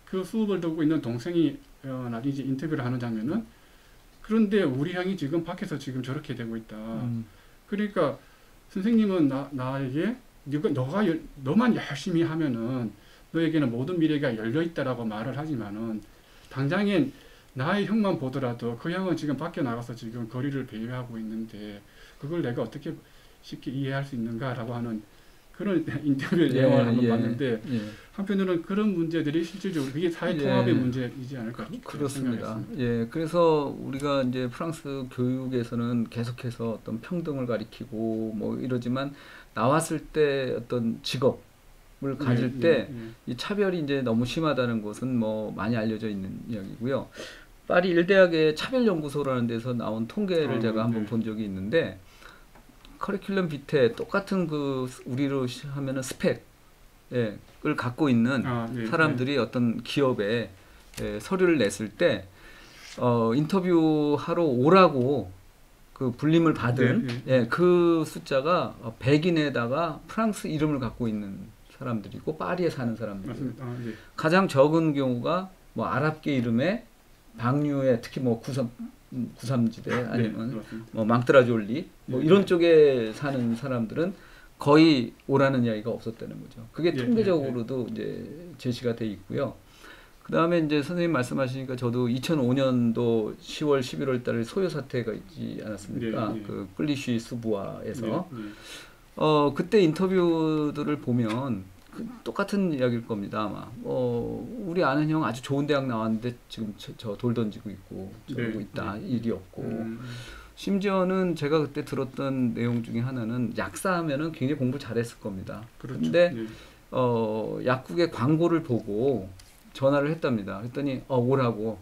그 수업을 듣고 있는 동생이 나중에 이제 인터뷰를 하는 장면은 그런데 우리 형이 지금 밖에서 지금 저렇게 되고 있다. 그러니까 선생님은 나에게 너만 열심히 하면은 너에게는 모든 미래가 열려 있다라고 말을 하지만은 당장엔 나의 형만 보더라도 그 형은 지금 밖에 나가서 지금 거리를 배회하고 있는데 그걸 내가 어떻게 쉽게 이해할 수 있는가라고 하는 그런 인터뷰 내용을 한번 봤는데 한편으로는 그런 문제들이 실질적으로 그게 사회 통합의 문제이지 않을까 그렇습니다. 생각했습니다. 예, 그래서 우리가 이제 프랑스 교육에서는 계속해서 어떤 평등을 가리키고 뭐 이러지만 나왔을 때 어떤 직업을 가질 때 이 차별이 이제 너무 심하다는 것은 뭐 많이 알려져 있는 이야기고요. 파리 일대학의 차별연구소라는 데서 나온 통계를 제가 한번 본 적이 있는데 커리큘럼 비트에 똑같은 그 우리로 하면은 스펙을 갖고 있는 사람들이 어떤 기업에 서류를 냈을 때 인터뷰하러 오라고 그 불림을 받은 그 숫자가 백인에다가 프랑스 이름을 갖고 있는 사람들이고 파리에 사는 사람들이고 가장 적은 경우가 뭐 아랍계 이름에 방류에 특히 뭐 구삼지대 아니면 뭐 망트라졸리 뭐 이런 쪽에 사는 사람들은 거의 오라는 이야기가 없었다는 거죠. 그게 통계적으로도 이제 제시가 돼 있고요. 그 다음에 이제 선생님 말씀하시니까 저도 2005년도 10월, 11월 달에 소요 사태가 있지 않았습니까? 그 플리쉬 수부아에서 그때 인터뷰들을 보면 똑같은 이야기일 겁니다 아마. 우리 아는 형 아주 좋은 대학 나왔는데 지금 저 돌 던지고 있고 저러고 있다. 일이 없고 심지어는 제가 그때 들었던 내용 중에 하나는 약사하면은 굉장히 공부 잘했을 겁니다. 그런데 약국의 광고를 보고 전화를 했답니다. 그랬더니 오라고.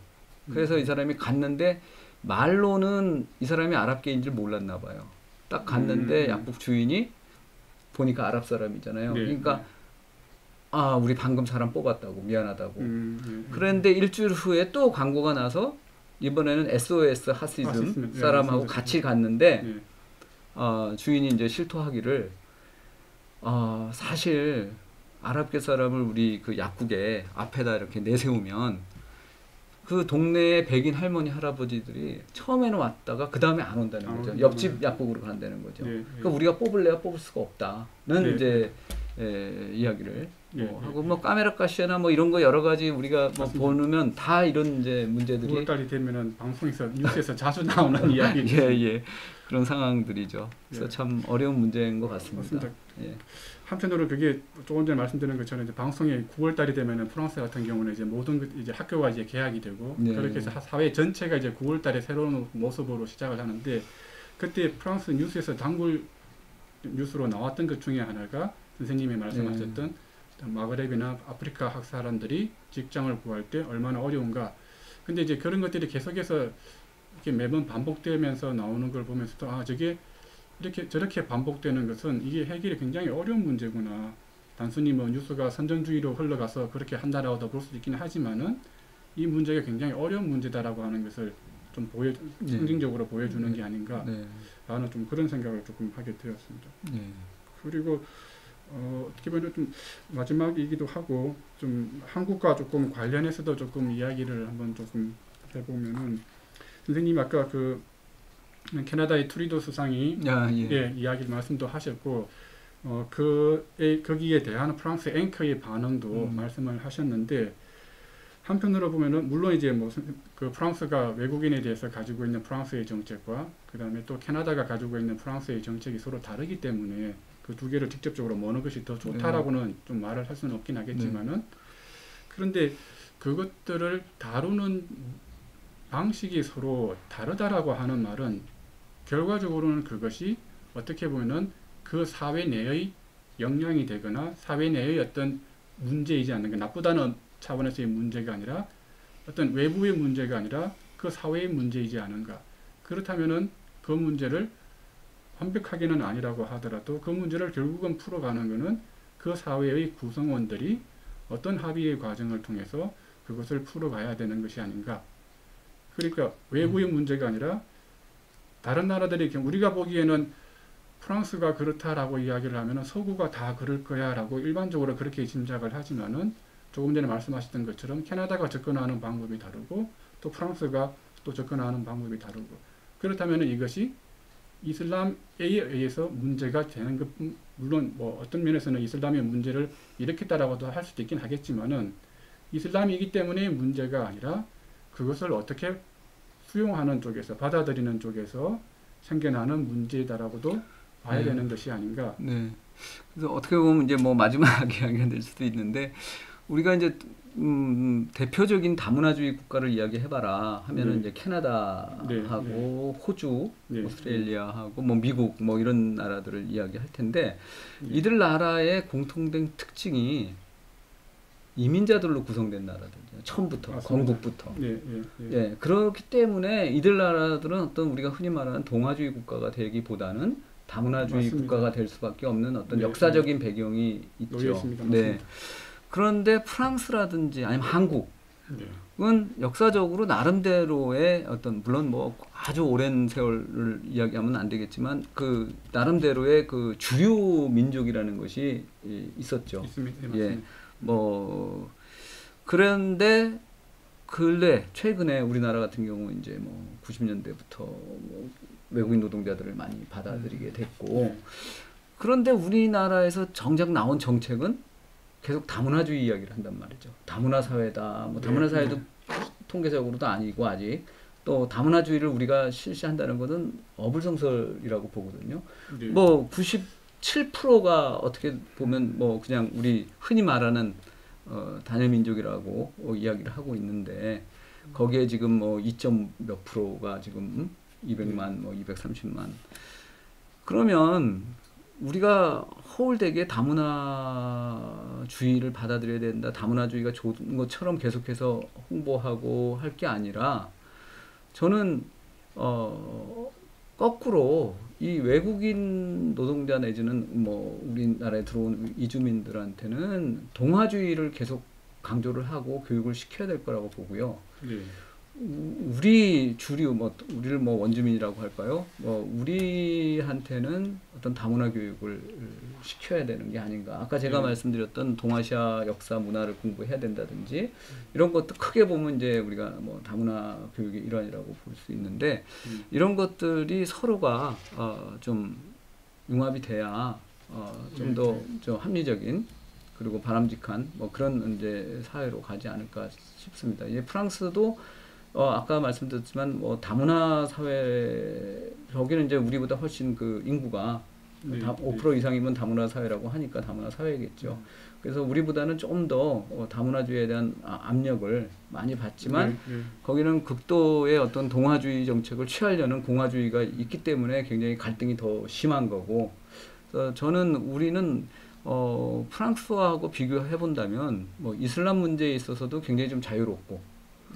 그래서 이 사람이 갔는데 말로는 이 사람이 아랍계인 줄 몰랐나 봐요. 딱 갔는데 약국 주인이 보니까 아랍 사람이잖아요. 그러니까 우리 방금 사람 뽑았다고 미안하다고. 그런데 일주일 후에 또 광고가 나서 이번에는 SOS 하시즘 사람하고 같이 갔는데 주인이 이제 실토하기를 사실 아랍계 사람을 우리 그 약국에 앞에다 이렇게 내세우면 그 동네의 백인 할머니 할아버지들이 처음에는 왔다가 그 다음에 안 온다는 거죠. 옆집 약국으로 간다는 거죠. 그러니까 우리가 뽑을래야 뽑을 수가 없다는 이제 이야기를 하고 뭐 까메라 가시나 뭐 이런 거 여러 가지 우리가 뭐 보면 다 이런 이제 문제들이 9월달이 되면은 방송에서 뉴스에서 자주 나오는 이야기. 그런 상황들이죠. 그래서 참 어려운 문제인 것 같습니다. 한편으로 그게 조금 전에 말씀드린 것처럼 이제 방송에 9월달이 되면은 프랑스 같은 경우는 이제 모든 이제 학교가 이제 개학이 되고 그렇게 해서 사회 전체가 이제 9월달에 새로운 모습으로 시작을 하는데 그때 프랑스 뉴스에서 단골 뉴스로 나왔던 것 중에 하나가 선생님이 말씀하셨던 마그렙이나 아프리카 학사람들이 직장을 구할 때 얼마나 어려운가. 근데 이제 그런 것들이 계속해서 이렇게 매번 반복되면서 나오는 걸 보면서도 저게 이렇게 저렇게 반복되는 것은 이게 해결이 굉장히 어려운 문제구나. 단순히 뭐 뉴스가 선정주의로 흘러가서 그렇게 한다라고도 볼 수도 있긴 하지만은 이 문제가 굉장히 어려운 문제다라고 하는 것을 좀 상징적으로 보여주는 게 아닌가. 라는 좀 그런 생각을 조금 하게 되었습니다. 그리고 어떻게 보면 좀 마지막이기도 하고 좀 한국과 조금 관련해서도 조금 이야기를 한번 조금 해보면은 선생님 아까 그 캐나다의 트루도 수상이 이야기 말씀도 하셨고 거기에 대한 프랑스 앵커의 반응도 말씀을 하셨는데 한편으로 보면은 물론 이제 뭐 그 프랑스가 외국인에 대해서 가지고 있는 프랑스의 정책과 그 다음에 또 캐나다가 가지고 있는 프랑스의 정책이 서로 다르기 때문에 그 두 개를 직접적으로 뭐 어느 것이 더 좋다라고는 좀 말을 할 수는 없긴 하겠지만은 그런데 그것들을 다루는 방식이 서로 다르다라고 하는 말은 결과적으로는 그것이 어떻게 보면은 그 사회 내의 영향이 되거나 사회 내의 어떤 문제이지 않는가. 나쁘다는 차원에서의 문제가 아니라 어떤 외부의 문제가 아니라 그 사회의 문제이지 않은가. 그렇다면은 그 문제를 완벽하게는 아니라고 하더라도 그 문제를 결국은 풀어가는 것은 그 사회의 구성원들이 어떤 합의의 과정을 통해서 그것을 풀어가야 되는 것이 아닌가. 그러니까 외부의 문제가 아니라 다른 나라들이 우리가 보기에는 프랑스가 그렇다라고 이야기를 하면은 서구가 다 그럴 거야라고 일반적으로 그렇게 짐작을 하지만은 조금 전에 말씀하셨던 것처럼 캐나다가 접근하는 방법이 다르고 또 프랑스가 또 접근하는 방법이 다르고 그렇다면은 이것이 이슬람에 의해서 문제가 되는 것 물론 뭐 어떤 면에서는 이슬람의 문제를 일으켰다라고도 할 수도 있긴 하겠지만은 이슬람이기 때문에 문제가 아니라 그것을 어떻게 수용하는 쪽에서 받아들이는 쪽에서 생겨나는 문제다라고도 봐야 네. 되는 것이 아닌가. 네. 그래서 어떻게 보면 이제 뭐 마지막 이야기가 될 수도 있는데 우리가 이제 대표적인 다문화주의 국가를 이야기해봐라 하면은 네. 이제 캐나다하고 호주, 네. 오스트레일리아하고 뭐 미국 뭐 이런 나라들을 이야기할 텐데 네. 이들 나라의 공통된 특징이 이민자들로 구성된 나라들이죠. 처음부터 맞습니다. 건국부터. 네, 네, 네. 예, 그렇기 때문에 이들 나라들은 어떤 우리가 흔히 말하는 동아주의 국가가 되기보다는 다문화주의 맞습니다. 국가가 될 수밖에 없는 어떤 네, 역사적인 배경이 있죠. 놓여 있습니다. 네. 맞습니다. 그런데 프랑스라든지 아니면 한국은 네. 역사적으로 나름대로의 어떤 물론 뭐 아주 오랜 세월을 이야기하면 안 되겠지만 그 나름대로의 그 주류 민족이라는 것이 있었죠. 있습니다. 네, 예. 맞습니다. 뭐 그런데 근래 최근에 우리나라 같은 경우 이제 뭐 90년대부터 뭐 외국인 노동자들을 많이 받아들이게 됐고 네. 그런데 우리나라에서 정작 나온 정책은 계속 다문화주의 이야기를 한단 말이죠. 다문화 사회다. 뭐 다문화 네, 사회도 통계적으로도 아니고 아직 또 다문화주의를 우리가 실시한다는 것은 어불성설이라고 보거든요. 네. 뭐 97%가 어떻게 보면 뭐 그냥 우리 흔히 말하는 단일 민족이라고 이야기를 하고 있는데 거기에 지금 뭐 2점 몇 프로가 지금 200만 뭐 230만 그러면 우리가 허울되게 다문화주의를 받아들여야 된다. 다문화주의가 좋은 것처럼 계속해서 홍보하고 할 게 아니라 저는 거꾸로 이 외국인 노동자 내지는 뭐 우리나라에 들어온 이주민들한테는 동화주의를 계속 강조를 하고 교육을 시켜야 될 거라고 보고요. 네. 우리 주류 뭐 우리를 뭐 원주민이라고 할까요? 뭐 우리한테는 어떤 다문화 교육을 시켜야 되는 게 아닌가. 아까 제가 말씀드렸던 동아시아 역사 문화를 공부해야 된다든지 이런 것도 크게 보면 이제 우리가 뭐 다문화 교육의 일환이라고 볼 수 있는데 이런 것들이 서로가 좀 융합이 돼야 좀 더 좀 합리적인 그리고 바람직한 뭐 그런 이제 사회로 가지 않을까 싶습니다. 이제 프랑스도 아까 말씀드렸지만 뭐 다문화 사회 저기는 이제 우리보다 훨씬 그 인구가 네, 5% 이상이면 다문화 사회라고 하니까 다문화 사회겠죠. 그래서 우리보다는 좀 더 다문화주의에 대한 압력을 많이 받지만 거기는 극도의 어떤 동아주의 정책을 취하려는 공화주의가 있기 때문에 굉장히 갈등이 더 심한 거고 그래서 저는 우리는 프랑스하고 비교해 본다면 뭐 이슬람 문제에 있어서도 굉장히 좀 자유롭고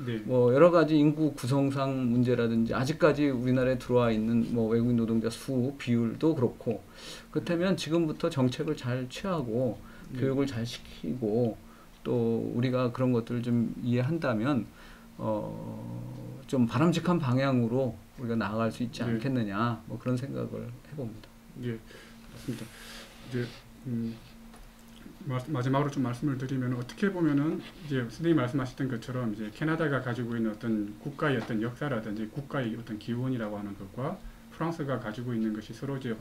네. 뭐 여러 가지 인구 구성상 문제라든지 아직까지 우리나라에 들어와 있는 뭐 외국인 노동자 수 비율도 그렇고 그렇다면 지금부터 정책을 잘 취하고 교육을 잘 시키고 또 우리가 그런 것들을 좀 이해한다면 좀 바람직한 방향으로 우리가 나아갈 수 있지 않겠느냐 뭐 그런 생각을 해봅니다. 예, 맞습니다. 이제 마지막으로 좀 말씀을 드리면 어떻게 보면은 이제 선생님이 말씀하셨던 것처럼 이제 캐나다가 가지고 있는 어떤 국가의 어떤 역사라든지 국가의 어떤 기원이라고 하는 것과 프랑스가 가지고 있는 것이 서로 이제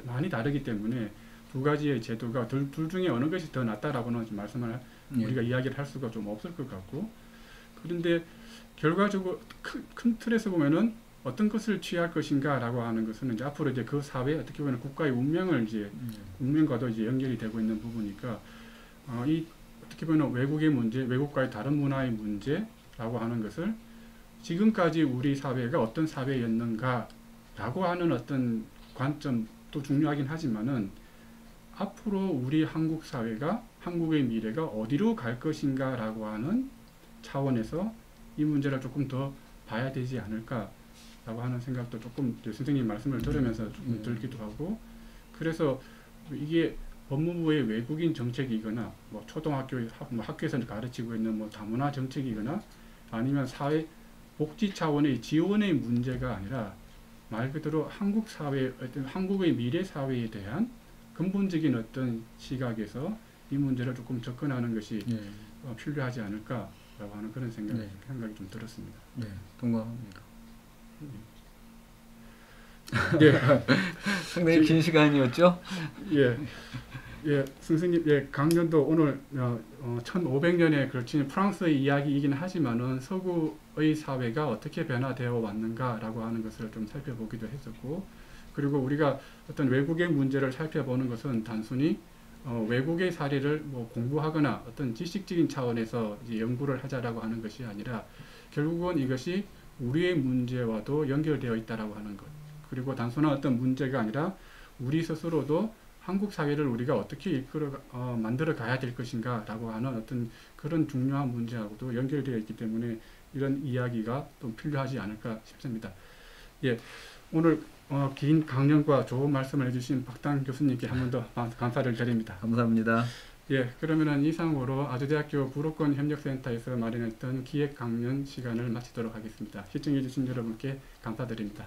많이 다르기 때문에 두 가지의 제도가 둘 중에 어느 것이 더 낫다라고는 좀 말씀을 우리가 이야기를 할 수가 좀 없을 것 같고 그런데 결과적으로 큰 틀에서 보면은 어떤 것을 취할 것인가라고 하는 것은 이제 앞으로 이제 그 사회 어떻게 보면 국가의 운명을 이제 운명과도 이제 연결이 되고 있는 부분이니까 이 어떻게 보면 외국의 문제, 외국과의 다른 문화의 문제라고 하는 것을 지금까지 우리 사회가 어떤 사회였는가라고 하는 어떤 관점도 중요하긴 하지만은 앞으로 우리 한국 사회가 한국의 미래가 어디로 갈 것인가라고 하는 차원에서 이 문제를 조금 더 봐야 되지 않을까. 라고 하는 생각도 조금 선생님 말씀을 들으면서 조금 들기도 하고 그래서 이게 법무부의 외국인 정책이거나 뭐 초등학교 뭐 학교에서 가르치고 있는 뭐 다문화 정책이거나 아니면 사회 복지 차원의 지원의 문제가 아니라 말 그대로 한국 사회, 어떤 한국의 미래 사회에 대한 근본적인 어떤 시각에서 이 문제를 조금 접근하는 것이 네. 필요하지 않을까라고 하는 그런 생각이 네. 좀 들었습니다. 네, 동감합니다. 예, 상당히 긴 시간이었죠? 예, 예, 선생님, 예, 강연도 오늘 1500년에 걸친 프랑스의 이야기이긴 하지만은 서구의 사회가 어떻게 변화되어 왔는가라고 하는 것을 좀 살펴보기도 했었고, 그리고 우리가 어떤 외국의 문제를 살펴보는 것은 단순히 외국의 사례를 뭐 공부하거나 어떤 지식적인 차원에서 이제 연구를 하자라고 하는 것이 아니라 결국은 이것이 우리의 문제와도 연결되어 있다라고 하는 것. 그리고 단순한 어떤 문제가 아니라 우리 스스로도 한국 사회를 우리가 어떻게 만들어 가야 될 것인가라고 하는 어떤 그런 중요한 문제하고도 연결되어 있기 때문에 이런 이야기가 좀 필요하지 않을까 싶습니다. 예, 오늘 긴 강연과 좋은 말씀을 해주신 박당 교수님께 한 번 더 감사를 드립니다. 감사합니다. 예, 그러면은 이상으로 아주대학교 부록권 협력센터에서 마련했던 기획 강연 시간을 마치도록 하겠습니다. 시청해주신 여러분께 감사드립니다.